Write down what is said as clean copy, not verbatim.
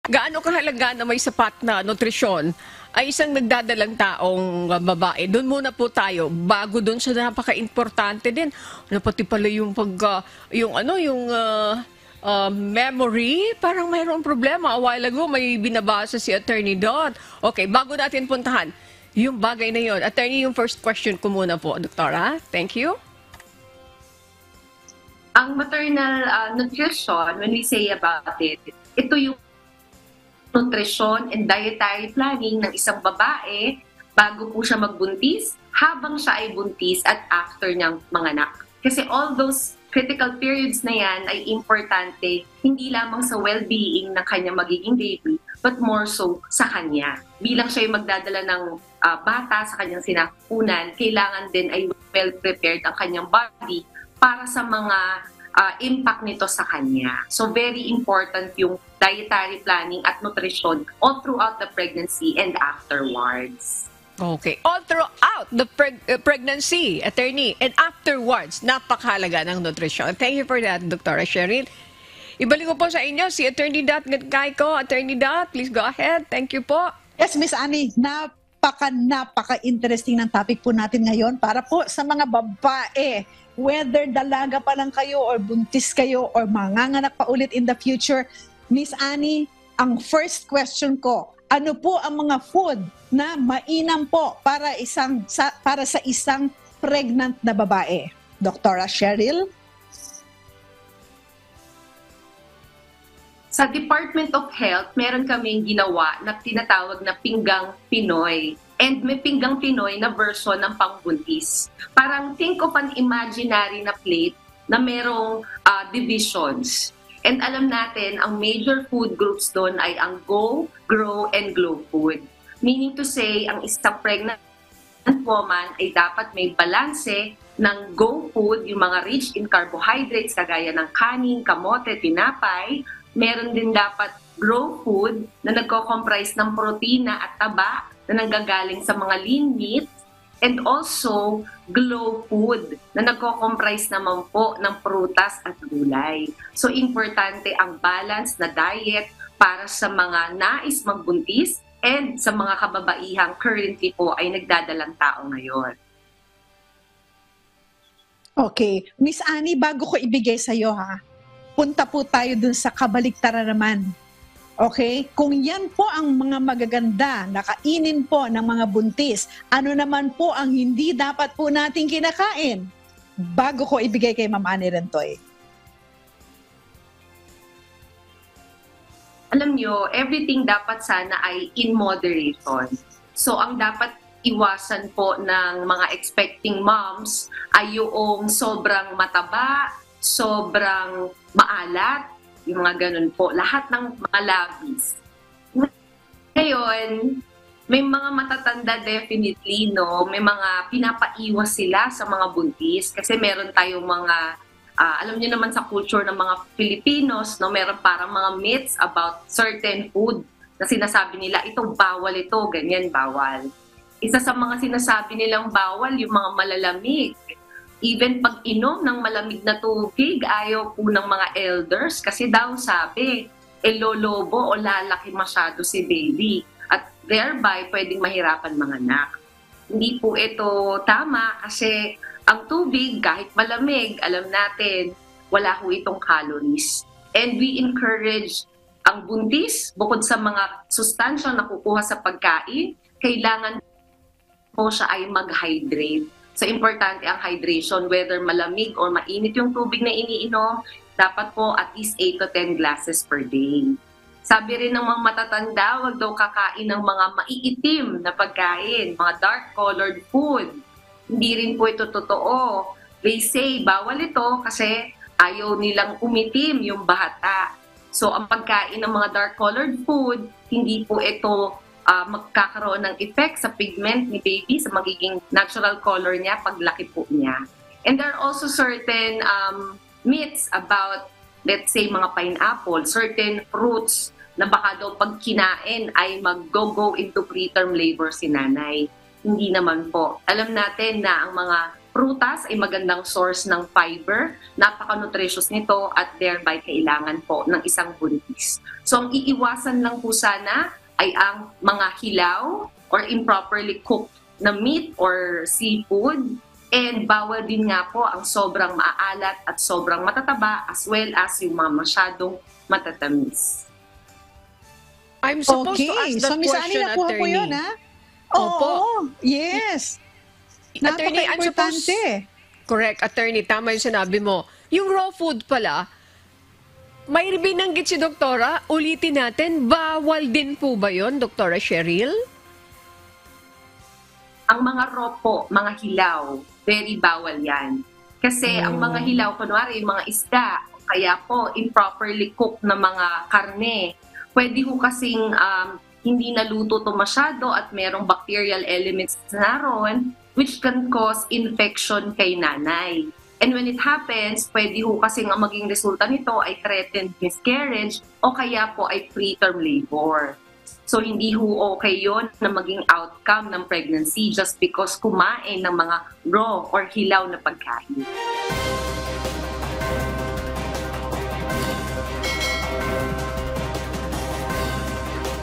gaano kahalaga na may sapat na nutrisyon ay isang nagdadalang taong babae. Doon muna po tayo bago doon sa napaka-importante din. Ano pati pala yung memory, parang mayroong problema. A while ago may binabasa si Attorney Dot. Okay, bago natin puntahan yung bagay na yun. Attorney, yung first question ko muna po, Doktora. Thank you. Ang maternal nutrition, when we say about it, ito yung nutrition and dietary planning ng isang babae bago po siya magbuntis, habang siya ay buntis at after niyang manganak. Kasi all those critical periods na yan ay importante hindi lamang sa well-being ng kanyang magiging baby, but more so sa kanya. Bilang siya yung magdadala ng bata sa kanyang sinapunan, kailangan din ay well-prepared ang kanyang body para sa mga impact nito sa kanya. So very important yung dietary planning at nutrition all throughout the pregnancy and afterwards. Okay. All throughout the pregnancy, Attorney, and afterwards, napakahalaga ng nutrition. Thank you for that, Dr. Cheryl. Ibalik ko po sa inyo si Attorney Dot Gatcayco. Attorney Dot, please go ahead. Thank you po. Yes, Miss Annie, napaka-interesting ng topic po natin ngayon para po sa mga babae, whether dalaga pa lang kayo or buntis kayo or manganganak pa ulit in the future. Miss Annie, ang first question ko, ano po ang mga food na mainam po para sa isang pregnant na babae? Dr. Cheryl? Sa Department of Health, meron kaming ginawa na tinatawag na pinggang Pinoy. And may pinggang Pinoy na version ng pangbuntis. Parang think of an imaginary na plate na merong divisions. And alam natin, ang major food groups doon ay ang Go, Grow, and Glow food. Meaning to say, ang isang pregnant woman ay dapat may balanse ng Go food, yung mga rich in carbohydrates, kagaya ng kanin, kamote, tinapay. Meron din dapat Grow food na nagko-comprise ng protina at taba na nanggagaling sa mga lean meat, and also Glow food na nagko-comprise naman po ng prutas at gulay. So importante ang balance na diet para sa mga nais magbuntis and sa mga kababaihang currently po ay nagdadalang tao ngayon. Okay. Miss Annie, bago ko ibigay sa'yo punta po tayo dun sa kabaliktaran naman. Okay? Kung yan po ang mga magaganda na kainin po ng mga buntis, ano naman po ang hindi dapat po nating kinakain? Bago ko ibigay kay Ma'am Annie Rentoy. Alam nyo, everything dapat sana ay in moderation. So ang dapat iwasan po ng mga expecting moms ay yung sobrang mataba, sobrang maalat, yung mga ganun po. Lahat ng mga labis. Ngayon, may mga matatanda definitely, no? May mga pinapaiwas sila sa mga buntis kasi meron tayong mga, alam niyo naman sa culture ng mga Filipinos, no? Meron parang mga myths about certain food na sinasabi nila, ito bawal ito, ganyan bawal. Isa sa mga sinasabi nilang bawal, yung mga malalamig. Even pag inom ng malamig na tubig, ayaw po ng mga elders kasi daw sabi, lolobo o lalaki masyado si baby at thereby pwedeng mahirapan manganak. Hindi po ito tama kasi ang tubig kahit malamig, alam natin, wala po itong calories. And we encourage ang buntis, bukod sa mga sustansyang nakukuha sa pagkain, kailangan po siya ay mag-hydrate. So, importante ang hydration, whether malamig or mainit yung tubig na iniinom, dapat po at least 8 to 10 glasses per day. Sabi rin ng mga matatanda, wag daw kakain ng mga maiitim na pagkain, mga dark-colored food. Hindi rin po ito totoo. They say, bawal ito kasi ayaw nilang umitim yung bata. So, ang pagkain ng mga dark-colored food, hindi po ito magkakaroon ng effect sa pigment ni baby, sa magiging natural color niya paglaki po niya. And there are also certain myths about, let's say, mga pineapple, certain fruits na baka daw pag kinain ay mag-go into preterm labor si nanay. Hindi naman po. Alam natin na ang mga prutas ay magandang source ng fiber, napaka-nutritious nito at thereby kailangan po ng isang buntis. So ang iiwasan lang po sana ay ang mga hilaw or improperly cooked na meat or seafood, and bawal din nga po ang sobrang maalat at sobrang matataba as well as yung mga masyadong matatamis. I'm supposed to Okay, ask that so Miss Annie, question, nakuha po attorney. yun, ha? Opo. Oo, yes. Attorney, I'm supposed... Napaka-importante. Correct, attorney, tama yung sinabi mo. Yung raw food pala, may binanggit si Doktora, ulitin natin, bawal din po ba yun, Doktora Cheryl? Ang mga raw po, mga hilaw, very bawal yan. Kasi ang mga hilaw, kunwari yung mga isda, kaya po improperly cooked na mga karne, pwede ho kasing hindi naluto to masyado at merong bacterial elements na ron, which can cause infection kay nanay. And when it happens, pwede ho kasing ang maging resulta nito ay threatened miscarriage o kaya po ay preterm labor. So hindi ho okay yon na maging outcome ng pregnancy just because kumain ng mga raw or hilaw na pagkain.